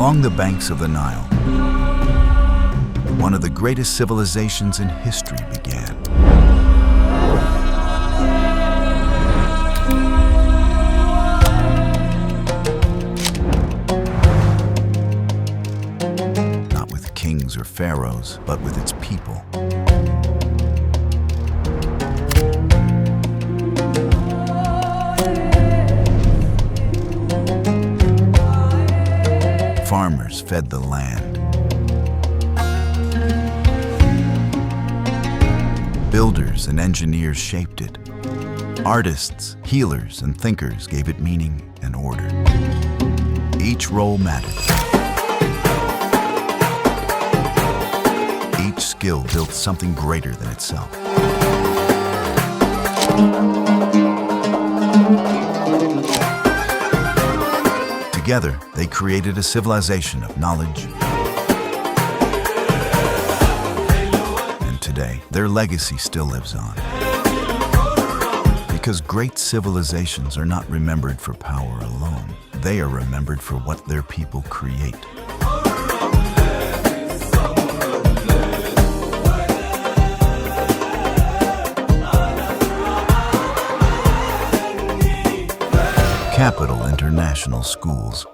Along the banks of the Nile, one of the greatest civilizations in history began. Not with kings or pharaohs, but with its people. Farmers fed the land. Builders and engineers shaped it. Artists, healers, and thinkers gave it meaning and order. Each role mattered. Each skill built something greater than itself. Together, they created a civilization of knowledge. And today, their legacy still lives on. Because great civilizations are not remembered for power alone. They are remembered for what their people create. Capital International Schools.